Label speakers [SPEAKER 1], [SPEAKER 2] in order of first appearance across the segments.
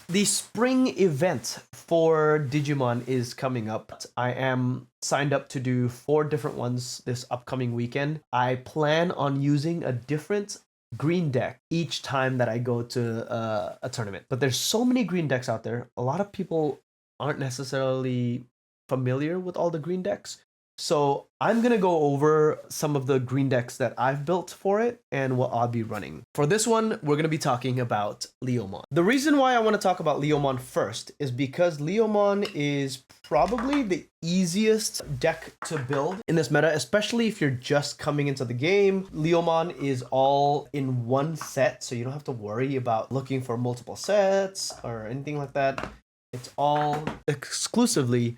[SPEAKER 1] The spring event for Digimon is coming up. I am signed up to do 4 different ones this upcoming weekend. I plan on using a different green deck each time that I go to a tournament. But there's so many green decks out there. A lot of people aren't necessarily familiar with all the green decks. So I'm going to go over some of the green decks that I've built for it and what I'll be running. For this one, we're going to be talking about Leomon. The reason why I want to talk about Leomon first is because Leomon is probably the easiest deck to build in this meta, especially if you're just coming into the game. Leomon is all in one set, so you don't have to worry about looking for multiple sets or anything like that. It's all exclusively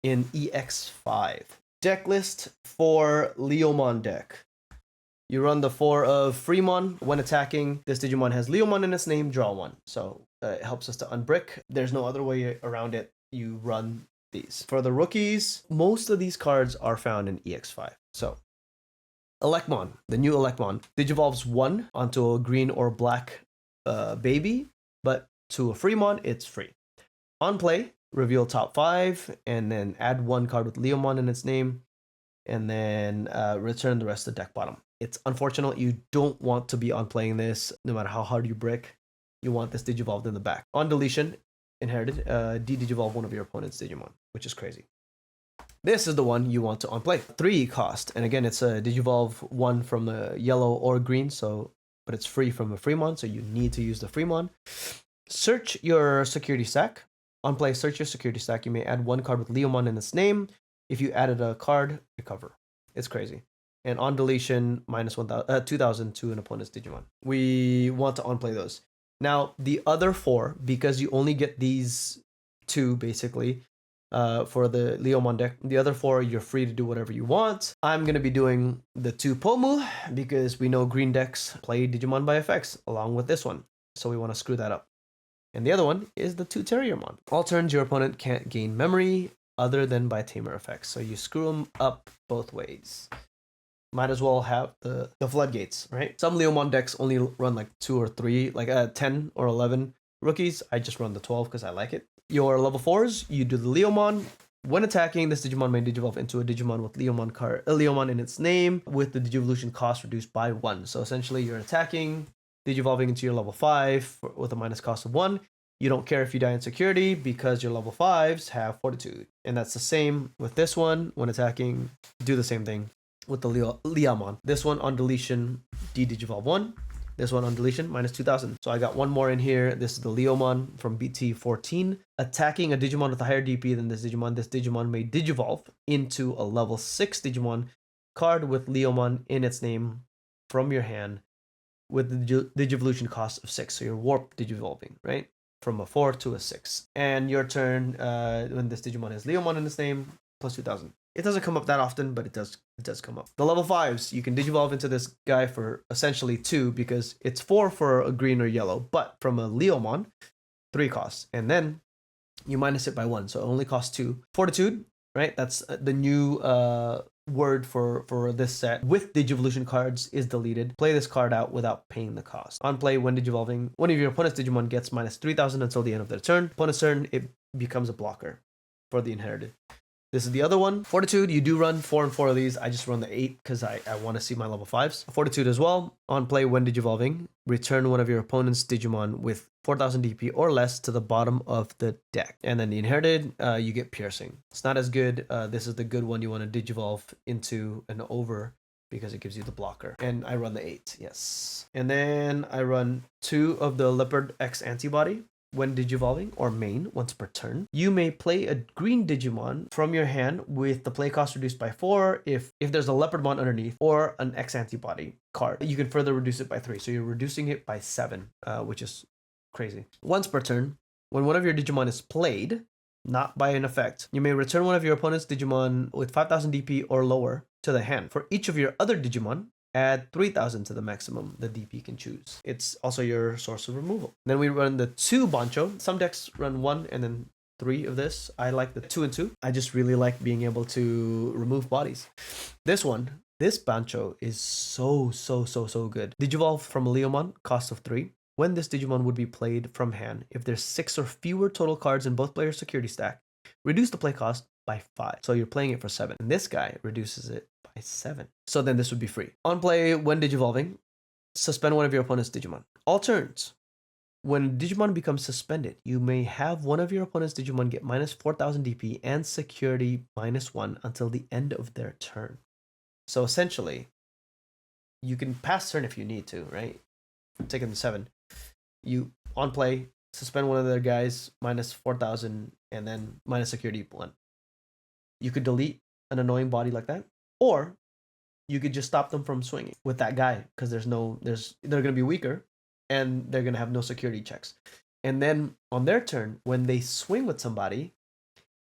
[SPEAKER 1] in EX5. Deck list for Leomon deck. You run the 4 of Freemon. When attacking, this Digimon has Leomon in its name, draw 1. So it helps us to unbrick. There's no other way around it. You run these. For the rookies, most of these cards are found in EX5. So Elecmon, the new Elecmon, Digivolves 1 onto a green or black baby, but to a Freemon, it's free. On play, reveal top 5, and then add 1 card with Leomon in its name, and then return the rest of the deck bottom. It's unfortunate you don't want to be on playing this, no matter how hard you brick. You want this Digivolved in the back. On deletion, inherited, de-Digivolve one of your opponent's Digimon, which is crazy. This is the one you want to on play. 3 cost, and again, it's a Digivolve 1 from the yellow or green, but it's free from a Freemon, so you need to use the Freemon. Search your security stack. On play, search your security stack. You may add 1 card with Leomon in its name. If you added a card, recover. It's crazy. And on deletion, minus 2,000 to an opponent's Digimon. We want to on-play those. Now, the other 4, because you only get these 2, basically, for the Leomon deck, the other 4, you're free to do whatever you want. I'm going to be doing the 2 Pomu, because we know green decks play Digimon by effects, along with this one. So we want to screw that up. And the other one is the 2 Terriermon. All turns, your opponent can't gain memory other than by tamer effects. So you screw them up both ways. Might as well have the floodgates, right? Some Leomon decks only run like 2 or 3, like 10 or 11 rookies. I just run the 12 because I like it. Your level 4s, you do the Leomon. When attacking, this Digimon may Digivolve into a Digimon with Leomon in its name, with the Digivolution cost reduced by 1. So essentially, you're attacking, Digivolving into your level 5 with a minus cost of 1. You don't care if you die in security because your level 5s have fortitude. And that's the same with this one. When attacking, do the same thing with the Leomon. This one on deletion, de-Digivolve 1. This one on deletion, minus 2,000. So I got 1 more in here. This is the Leomon from BT14. Attacking a Digimon with a higher DP than this Digimon may Digivolve into a level 6 Digimon card with Leomon in its name from your hand, with the Digivolution cost of 6. So you're warp Digivolving, right? From a 4 to a 6. And your turn, when this Digimon has Leomon in its name, plus 2,000. It doesn't come up that often, but it does come up. The level 5s, you can Digivolve into this guy for essentially 2, because it's 4 for a green or yellow, but from a Leomon, 3 costs. And then you minus it by 1, so it only costs 2. Fortitude, right? That's the new word for this set with Digivolution cards is deleted. Play this card out without paying the cost. On play, when Digivolving, one of your opponent's Digimon gets minus 3,000 until the end of their turn. Opponent's turn, it becomes a blocker for the inherited. This is the other one. Fortitude, you do run 4 and 4 of these. I just run the 8 because I want to see my level 5s. Fortitude as well. On play, when Digivolving, return one of your opponent's Digimon with 4,000 DP or less to the bottom of the deck. And then the inherited, you get Piercing. It's not as good. This is the good one you want to Digivolve into an over because it gives you the blocker. And I run the 8, yes. And then I run 2 of the Leopard X Antibody. When Digivolving, or main, once per turn, you may play a green Digimon from your hand with the play cost reduced by 4 if there's a Leopardmon underneath, or an X Antibody card. You can further reduce it by 3, so you're reducing it by 7, which is crazy. Once per turn, when one of your Digimon is played, not by an effect, you may return one of your opponent's Digimon with 5,000 DP or lower to the hand. For each of your other Digimon, add 3,000 to the maximum the DP can choose. It's also your source of removal. Then we run the 2 Bancho. Some decks run 1 and then 3 of this. I like the 2 and 2. I just really like being able to remove bodies. This Bancho is so good. Digivolve from a Leomon, cost of 3. when this Digimon would be played from hand, if there's 6 or fewer total cards in both players' security stack, reduce the play cost by 5. So you're playing it for 7. And this guy reduces it by 7. So then this would be free. On play, when Digivolving, suspend one of your opponent's Digimon. All turns. When Digimon becomes suspended, you may have one of your opponent's Digimon get minus 4,000 DP and security -1 until the end of their turn. So essentially, you can pass turn if you need to, right? Take them to 7. You, on play, suspend one of their guys, minus 4,000, and then minus security 1. You could delete an annoying body like that, or you could just stop them from swinging with that guy because they're going to be weaker and they're going to have no security checks. And then on their turn, when they swing with somebody,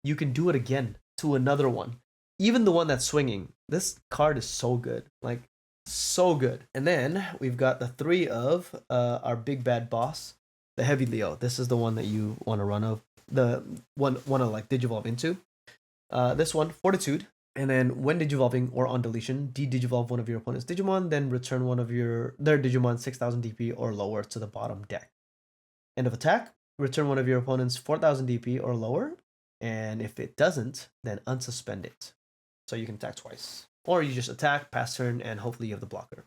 [SPEAKER 1] you can do it again to another one. Even the one that's swinging. This card is so good. Like, so good. And then we've got the 3 of our big bad boss, the HeavyLeo. This is the one that you want to run of. The one want to like Digivolve into. This one, Fortitude. And then when Digivolving or on deletion, de-Digivolve one of your opponent's Digimon, then return one of their Digimon 6,000 DP or lower to the bottom deck. End of attack, return one of your opponent's 4,000 DP or lower, and if it doesn't, then unsuspend it. So you can attack twice. Or you just attack, pass turn, and hopefully you have the blocker.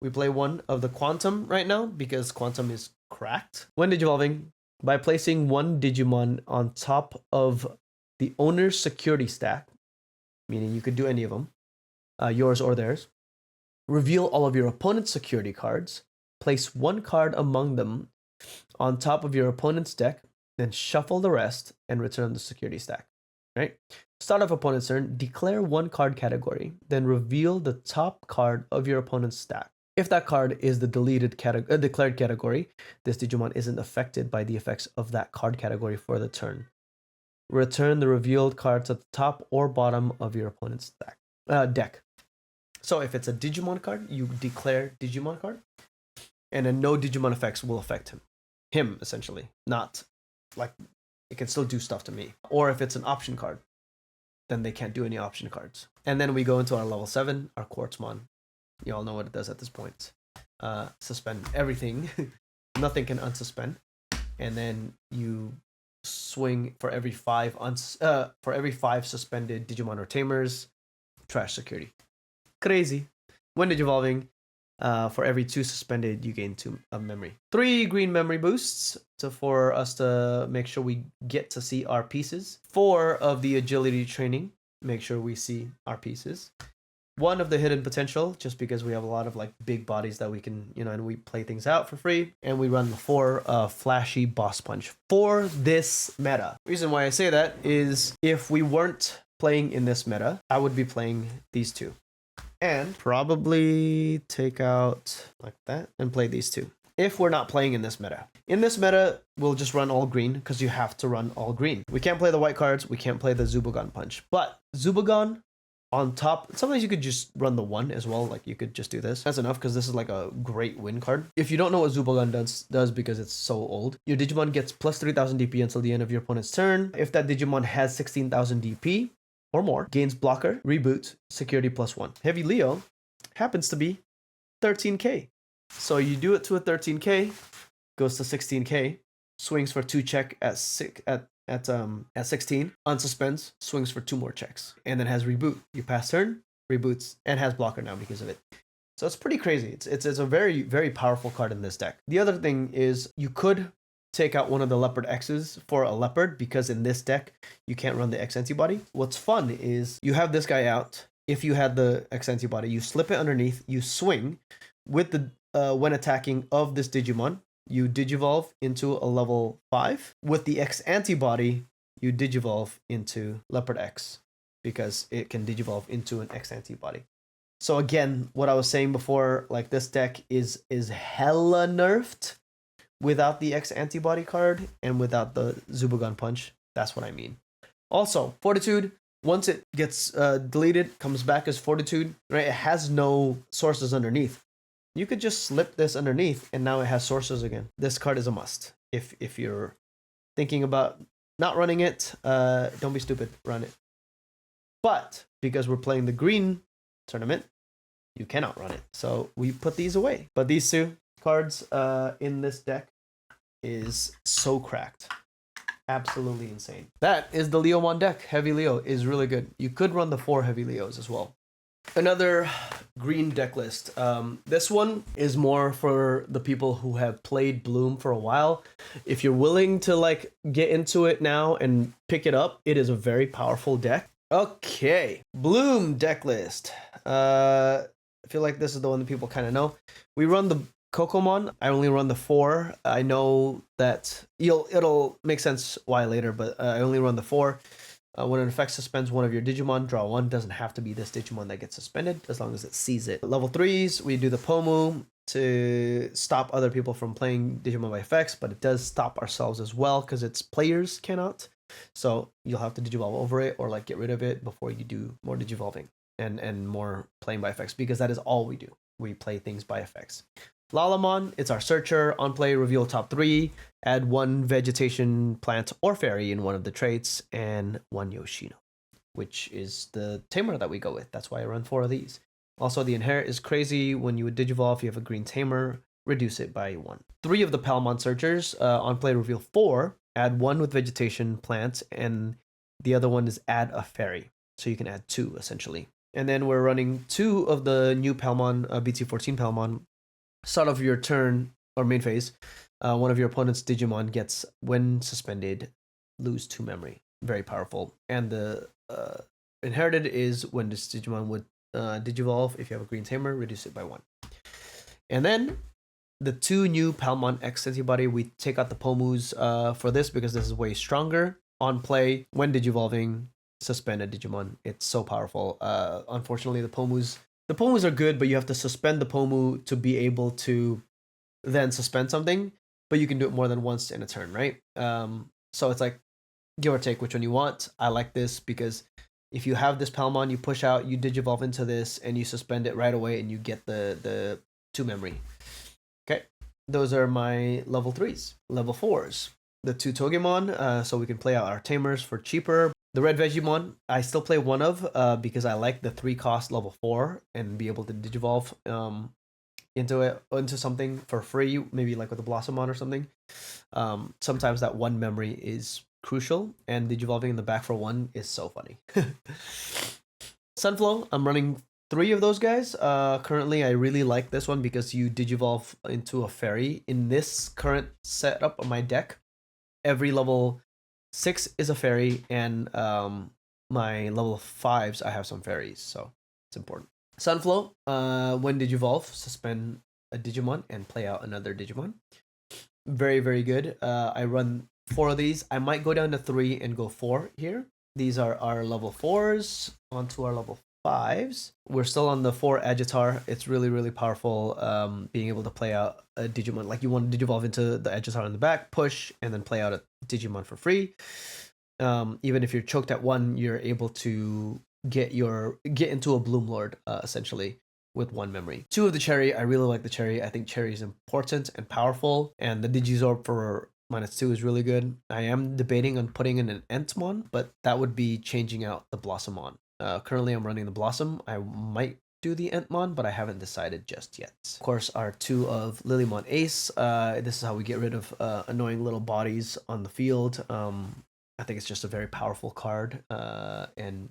[SPEAKER 1] We play one of the Quantum right now because Quantum is cracked. When Digivolving, by placing one Digimon on top of the owner's security stack, meaning you could do any of them, yours or theirs. Reveal all of your opponent's security cards. Place one card among them on top of your opponent's deck, then shuffle the rest and return the security stack. Right? Start off opponent's turn, declare one card category, then reveal the top card of your opponent's stack. If that card is the declared category, this Digimon isn't affected by the effects of that card category for the turn. Return the revealed cards at the top or bottom of your opponent's deck. So if it's a Digimon card, you declare Digimon card, and then no Digimon effects will affect him essentially. Not like it can still do stuff to me. Or if it's an option card, then they can't do any option cards. And then we go into our level 7, our Quartzmon. You all know what it does at this point. Suspend everything. Nothing can unsuspend. And then you swing for every 5 suspended Digimon or Tamers. Trash security. Crazy. When Digivolving, for every 2 suspended, you gain 2 of memory. 3 green memory boosts for us to make sure we get to see our pieces. 4 of the agility training. Make sure we see our pieces. 1 of the hidden potential, just because we have a lot of like big bodies that we can, and we play things out for free. And we run the 4 flashy boss punch for this meta. The reason why I say that is if we weren't playing in this meta, I would be playing these 2. And probably take out like that and play these 2. If we're not playing in this meta. In this meta, we'll just run all green because you have to run all green. We can't play the white cards. We can't play the Zubagon punch. But Zubagon on top, sometimes you could just run the 1 as well. Like you could just do this. That's enough because this is like a great win card. If you don't know what Zubagon does because it's so old, your Digimon gets plus 3,000 DP until the end of your opponent's turn. If that Digimon has 16,000 DP or more, gains blocker, reboot, security +1. HeavyLeo happens to be 13k. So you do it to a 13k, goes to 16k, swings for 2 check at 16, unsuspends, swings for 2 more checks, and then has reboot. You pass turn, reboots, and has blocker now because of it. So it's pretty crazy. It's a very, very powerful card in this deck. The other thing is you could take out one of the Leopard X's for a Leopard because in this deck, you can't run the X antibody. What's fun is you have this guy out. If you had the X antibody, you slip it underneath, you swing with the, when attacking of this Digimon, you Digivolve into a level 5. With the X antibody, you Digivolve into Leopard X because it can Digivolve into an X antibody. So again, what I was saying before, like this deck is hella nerfed without the X antibody card and without the Zubagon punch. That's what I mean. Also, Fortitude, once it gets deleted, comes back as Fortitude, right? It has no sources underneath. You could just slip this underneath and now it has sources again. This card is a must. If you're thinking about not running it, don't be stupid, run it. But because we're playing the green tournament, you cannot run it. So we put these away. But these 2, cards in this deck is so cracked. Absolutely insane. That is the Leomon deck. Heavy Leo is really good. You could run the 4 Heavy Leos as well. Another green deck list. This one is more for the people who have played Bloom for a while. If you're willing to like get into it now and pick it up, it is a very powerful deck. Okay, Bloom deck list. I feel like this is the one that people kind of know. We run the Kokomon. I only run the 4. I know that it'll make sense why later, but I only run the 4. When an effect suspends one of your Digimon, draw 1. Doesn't have to be this Digimon that gets suspended, as long as it sees it. Level 3s, we do the Pomu to stop other people from playing Digimon by effects, but it does stop ourselves as well, because its players cannot. So you'll have to Digivolve over it, or like get rid of it before you do more Digivolving and more playing by effects, because that is all we do. We play things by effects. Lalamon, it's our searcher. On play, reveal top 3. Add 1 vegetation, plant, or fairy in one of the traits, and 1 Yoshino, which is the tamer that we go with. That's why I run 4 of these. Also, the inherit is crazy. When you would Digivolve, you have a green tamer, reduce it by 1. 3 of the Palmon searchers. On play, reveal 4. Add 1 with vegetation, plant, and the other one is add a fairy. So you can add 2, essentially. And then we're running 2 of the new Palmon, BT14 Palmon. Start of your turn or main phase, one of your opponent's Digimon gets, when suspended, lose 2 memory. Very powerful. And the inherited is when this Digimon would Digivolve. If you have a green tamer, reduce it by 1. And then the 2 new Palmon X antibody, we take out the Pomus for this because this is way stronger. On play, when Digivolving, suspend a Digimon. It's so powerful. Unfortunately, the Pomus are good, but you have to suspend the Pomu to be able to then suspend something, but you can do it more than once in a turn, right? So it's like, give or take which one you want. I like this because if you have this Palmon, you push out, you Digivolve into this, and you suspend it right away, and you get the 2 memory. Okay, those are my level 3s. Level 4s, the 2 Togemon, so we can play out our tamers for cheaper. The red Vegemon, I still play 1 of because I like the 3 cost level 4 and be able to Digivolve into something for free, maybe like with a Blossomon or something. Sometimes that 1 memory is crucial, and Digivolving in the back for 1 is so funny. Sunflow, I'm running 3 of those guys. Currently, I really like this one because you Digivolve into a fairy. In this current setup of my deck, every level 6 is a fairy, and my level 5s, I have some fairies, so it's important. Sunflow, when Digivolve, suspend a Digimon and play out another Digimon. Very, very good. I run 4 of these. I might go down to 3 and go 4 here. These are our level 4s. Onto our level 5s. We're still on the 4 Agitar. It's really, really powerful, being able to play out a Digimon. Like, you want to Digivolve into the Agitar in the back, push, and then play out a Digimon for free. Even if you're choked at 1, you're able to get into a BloomLord, essentially, with 1 memory. 2 of the Cherry. I really like the Cherry. I think Cherry is important and powerful, and the Digizorb for -2 is really good. I am debating on putting in an Entmon, but that would be changing out the Blossomon. Currently, I'm running the Blossom. I might do the Entmon, but I haven't decided just yet. Of course, our 2 of Lilymon Ace. This is how we get rid of annoying little bodies on the field. I think it's just a very powerful card, and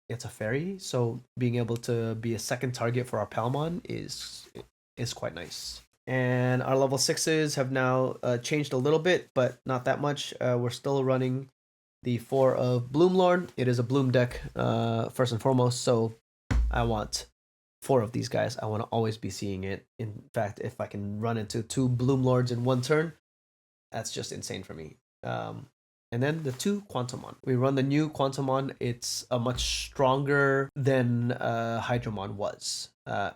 [SPEAKER 1] it's a fairy, so being able to be a second target for our Palmon is quite nice. And our level 6s have now changed a little bit, but not that much. We're still running the 4 of BloomLord. It is a Bloom deck, first and foremost, so I want 4 of these guys. I want to always be seeing it. In fact, if I can run into 2 BloomLords in 1 turn, that's just insane for me. And then the 2 Quantumon. We run the new Quantumon. It's a much stronger than Hydramon was.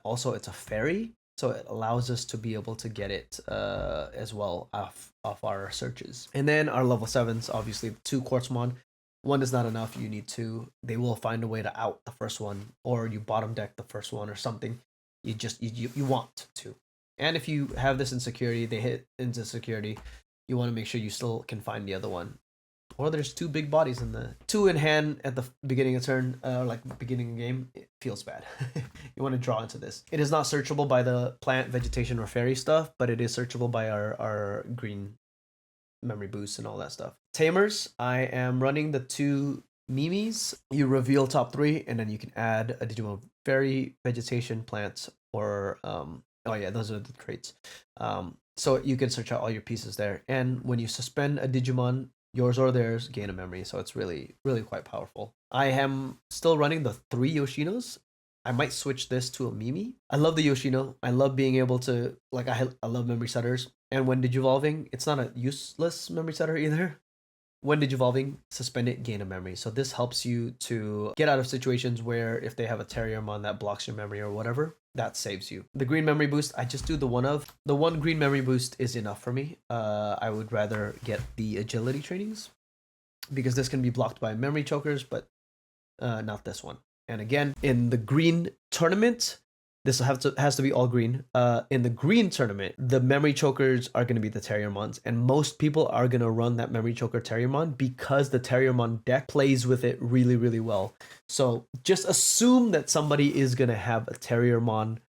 [SPEAKER 1] Also, it's a fairy, so it allows us to be able to get it as well off our searches. And then our level 7s, obviously, the 2 Quartzmon. 1 is not enough. You need 2. They will find a way to out the first one, or you bottom deck the first one or something. You want to. And if you have this in security, they hit into security, you want to make sure you still can find the other one. Or there's 2 big bodies in the 2 in hand at the beginning of turn, like beginning of game. It feels bad. You want to draw into this. It is not searchable by the plant, vegetation, or fairy stuff, but it is searchable by our green memory boost and all that stuff. Tamers, I am running the 2 Mimis. You reveal top 3, and then you can add a Digimon fairy, vegetation, plants, or oh yeah, those are the traits. So you can search out all your pieces there. And when you suspend a Digimon, yours or theirs, gain a memory. So it's really, really quite powerful. I am still running the 3 Yoshinos. I might switch this to a Mimi. I love the Yoshino. I love being able to, like, I love memory setters. And when digivolving, it's not a useless memory setter either. When digivolving, suspend it, gain a memory. So this helps you to get out of situations where if they have a Terriermon that blocks your memory or whatever, that saves you. The green memory boost, I just do the one of. The 1 green memory boost is enough for me. I would rather get the agility trainings because this can be blocked by memory chokers, but not this one. And again, in the green tournament, this has to be all green. In the green tournament, the memory chokers are going to be the Terriermons, and most people are going to run that memory choker Terriermon because the Terriermon deck plays with it really, really well. So just assume that somebody is going to have a Terriermon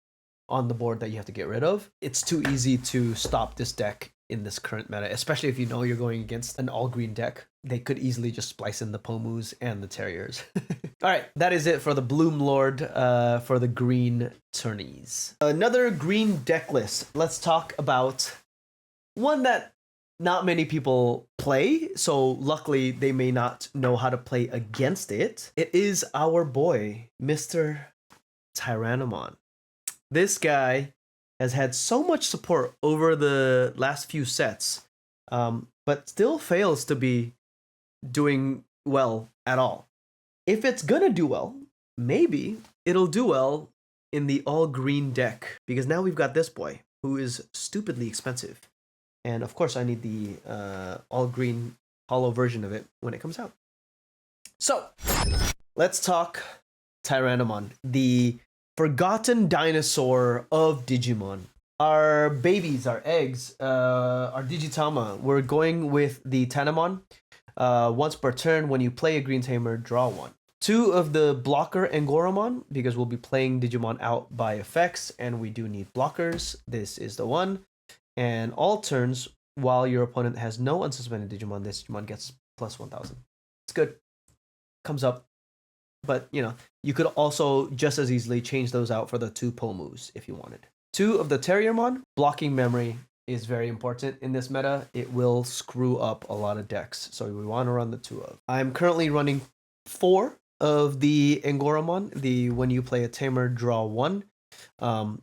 [SPEAKER 1] on the board that you have to get rid of. It's too easy to stop this deck in this current meta, especially if you know you're going against an all green deck. They could easily just splice in the Pomus and the Terriers. All right, that is it for the BloomLord for the green tourneys. Another green deck list. Let's talk about one that not many people play, so luckily they may not know how to play against it. It is our boy, Mr. Tyrannomon. This guy has had so much support over the last few sets, but still fails to be doing well at all. If it's gonna do well, maybe it'll do well in the all green deck, because now we've got this boy who is stupidly expensive. And of course I need the all green hollow version of it when it comes out. So let's talk Tyrannomon, the forgotten dinosaur of Digimon. Our babies, our eggs, our Digitama, we're going with the Tanemon. Once per turn, when you play a green tamer, draw 1. 2 of the blocker Angoramon, because we'll be playing Digimon out by effects, and we do need blockers. This is the one. And all turns, while your opponent has no unsuspended Digimon, this Digimon gets plus 1000. It's good. Comes up. But, you know, you could also just as easily change those out for the 2 Pomus if you wanted. 2 of the Terriermon, blocking memory is very important in this meta. It will screw up a lot of decks, so we want to run the 2 of. I'm currently running 4 of the Angoramon, the when you play a tamer, draw 1.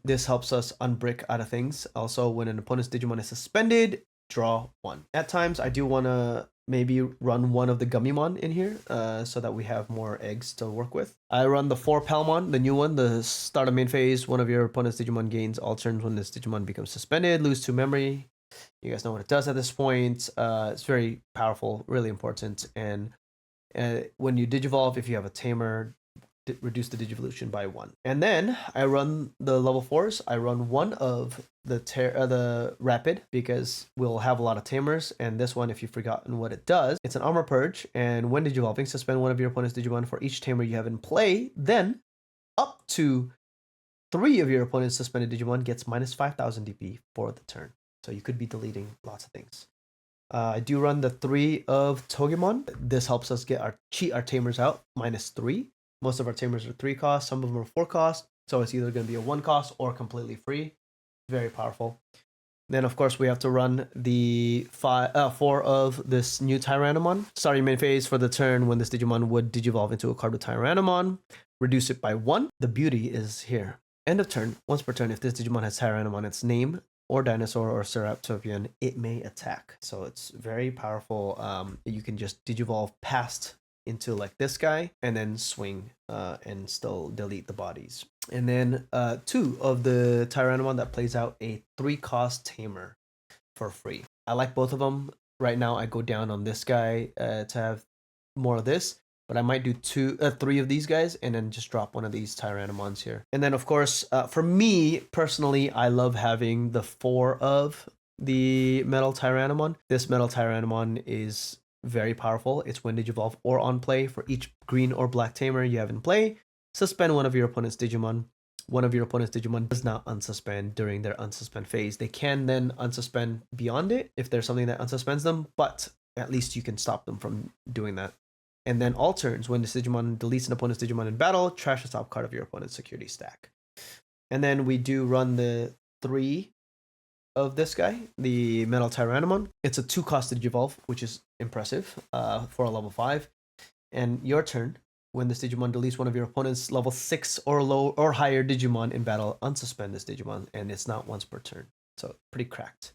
[SPEAKER 1] This helps us unbrick out of things. Also, when an opponent's Digimon is suspended, draw 1. At times, I do want to maybe run 1 of the Gummymon in here so that we have more eggs to work with. I run the 4 Palmon, the new one, the start of main phase. One of your opponent's Digimon gains all turns when this Digimon becomes suspended, lose 2 memory. You guys know what it does at this point. It's very powerful, really important. And when you Digivolve, if you have a tamer, reduce the Digivolution by 1. And then I run the level 4s. I run 1 of the Rapid, because we'll have a lot of tamers. And this one, if you've forgotten what it does, it's an armor purge. And when Digivolving, suspend 1 of your opponent's Digimon for each tamer you have in play. Then up to 3 of your opponent's suspended Digimon gets minus 5000 DP for the turn. So you could be deleting lots of things. I do run the 3 of Togemon. This helps us cheat our tamers out, minus 3. Most of our tamers are 3 cost, some of them are 4 cost, so it's either going to be a 1 cost or completely free. Very powerful. Then, of course, we have to run the 4 of this new Tyrannomon. Starting main phase for the turn, when this Digimon would Digivolve into a card with Tyrannomon, reduce it by 1. The beauty is here. End of turn, once per turn, if this Digimon has Tyrannomon, its name, or dinosaur, or Ceratopian, it may attack. So it's very powerful. You can just Digivolve past into like this guy, and then swing and still delete the bodies. And then 2 of the Tyrannomon that plays out a 3 cost tamer for free. I like both of them. Right now I go down on this guy to have more of this, but I might do 3 of these guys and then just drop 1 of these Tyrannomons here. And then of course, for me personally, I love having the 4 of the Metal Tyrannomon. This Metal Tyrannomon is very powerful. It's when Digivolve or on play. For each green or black tamer you have in play, suspend one of your opponent's Digimon. One of your opponent's Digimon does not unsuspend during their unsuspend phase. They can then unsuspend beyond it if there's something that unsuspends them, but at least you can stop them from doing that. And then all turns, when this Digimon deletes an opponent's Digimon in battle, trash the top card of your opponent's security stack. And then we do run the 3 of this guy, the Metal Tyrannomon. It's a 2-cost Digivolve, which is impressive for a level 5. And your turn, when this Digimon deletes one of your opponent's level 6 or low or higher Digimon in battle, unsuspend this Digimon, and it's not once per turn. So pretty cracked.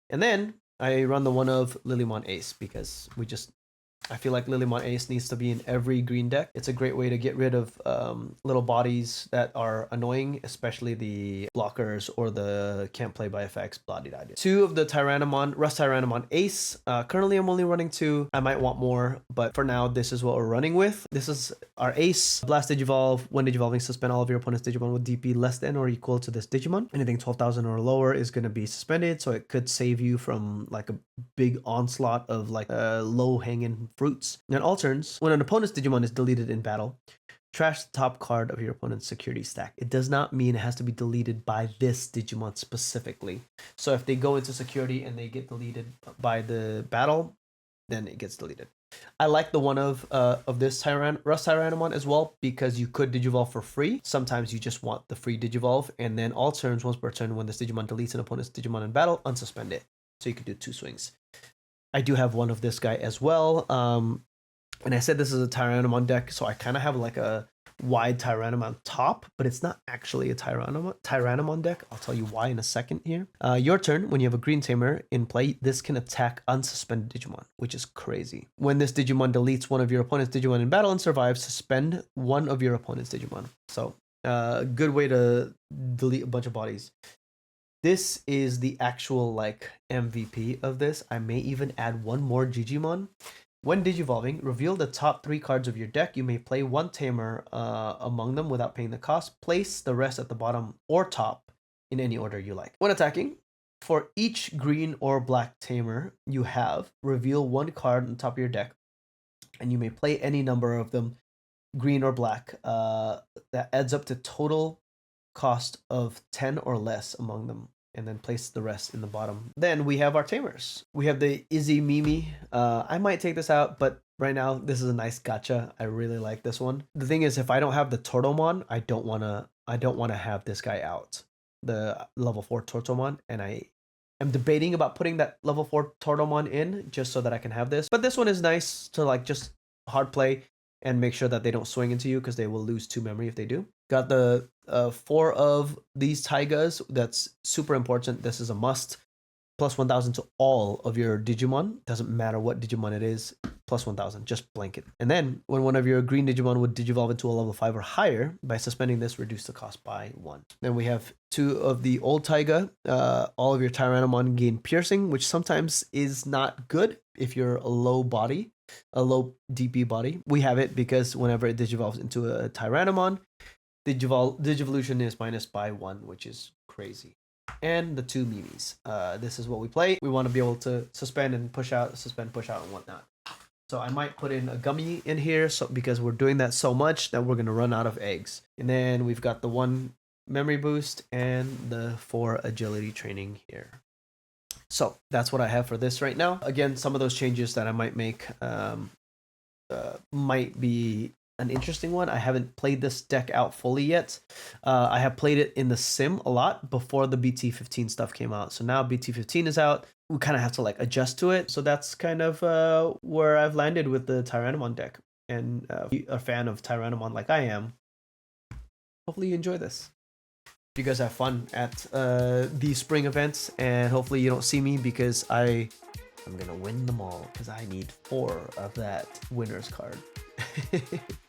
[SPEAKER 1] And then I run the one of Lilymon Ace because I feel like Lilymon Ace needs to be in every green deck. It's a great way to get rid of little bodies that are annoying, especially the blockers or the can't play by effects, blah de da. 2 of the Tyrannomon, Rust Tyrannomon Ace. Currently I'm only running 2. I might want more, but for now this is what we're running with. This is our Ace. Blast Digivolve. When Digivolving, suspend all of your opponent's Digimon with DP less than or equal to this Digimon. Anything 12,000 or lower is going to be suspended, so it could save you from like a big onslaught of like low-hanging fruits. And all turns, when an opponent's Digimon is deleted in battle, trash the top card of your opponent's security stack. It does not mean it has to be deleted by this Digimon specifically. So if they go into security and they get deleted by the battle, then it gets deleted. I like the one of this Rust Tyrannomon as well, because you could Digivolve for free. Sometimes you just want the free Digivolve, and then all turns, once per turn, when this Digimon deletes an opponent's Digimon in battle, unsuspend it. So you could do 2 swings. I do have one of this guy as well. And I said this is a Tyrannomon deck, so I kind of have like a wide Tyrannomon top, but it's not actually a Tyrannomon deck. I'll tell you why in a second here. Your turn, when you have a green tamer in play, this can attack unsuspended Digimon, which is crazy. When this Digimon deletes one of your opponent's Digimon in battle and survives, suspend one of your opponent's Digimon. So good way to delete a bunch of bodies. This is the actual like MVP of this. I may even add one more Digimon. When Digivolving, reveal the top 3 cards of your deck. You may play 1 tamer among them without paying the cost. Place the rest at the bottom or top in any order you like. When attacking, for each green or black tamer you have, reveal 1 card on top of your deck, and you may play any number of them, green or black. That adds up to total cost of 10 or less among them, and then place the rest in the bottom. Then we have our tamers. We have the Izzy Mimi. I might take this out, but right now this is a nice gacha. I really like this one. The thing is, if I don't have the Tortomon, I don't wanna have this guy out, the level 4 Tortomon, and I am debating about putting that level 4 Tortomon in just so that I can have this. But this one is nice to like just hard play and make sure that they don't swing into you, because they will lose 2 memory if they do. Got the 4 of these Taigas. That's super important. This is a must. Plus 1,000 to all of your Digimon. Doesn't matter what Digimon it is. Plus 1,000. Just blanket. And then when one of your green Digimon would Digivolve into a level 5 or higher, by suspending this, reduce the cost by 1. Then we have 2 of the old Taiga. All of your Tyrannomon gain piercing, which sometimes is not good if you're a low body, a low DP body. We have it because whenever it Digivolves into a Tyrannomon, Digivolution is minus by 1, which is crazy. And the 2 Mimis. This is what we play. We want to be able to suspend and push out, suspend, push out, and whatnot. So I might put in a gummy in here, so because we're doing that so much that we're going to run out of eggs. And then we've got the 1 memory boost and the 4 agility training here. So that's what I have for this right now. Again, some of those changes that I might make might be an interesting one. I haven't played this deck out fully yet. I have played it in the sim a lot before the BT15 stuff came out. So now BT15 is out. We kind of have to like adjust to it. So that's kind of where I've landed with the Tyrannomon deck. And a fan of Tyrannomon like I am, hopefully you enjoy this. You guys have fun at the spring events, and hopefully you don't see me because I'm gonna win them all because I need 4 of that winner's card.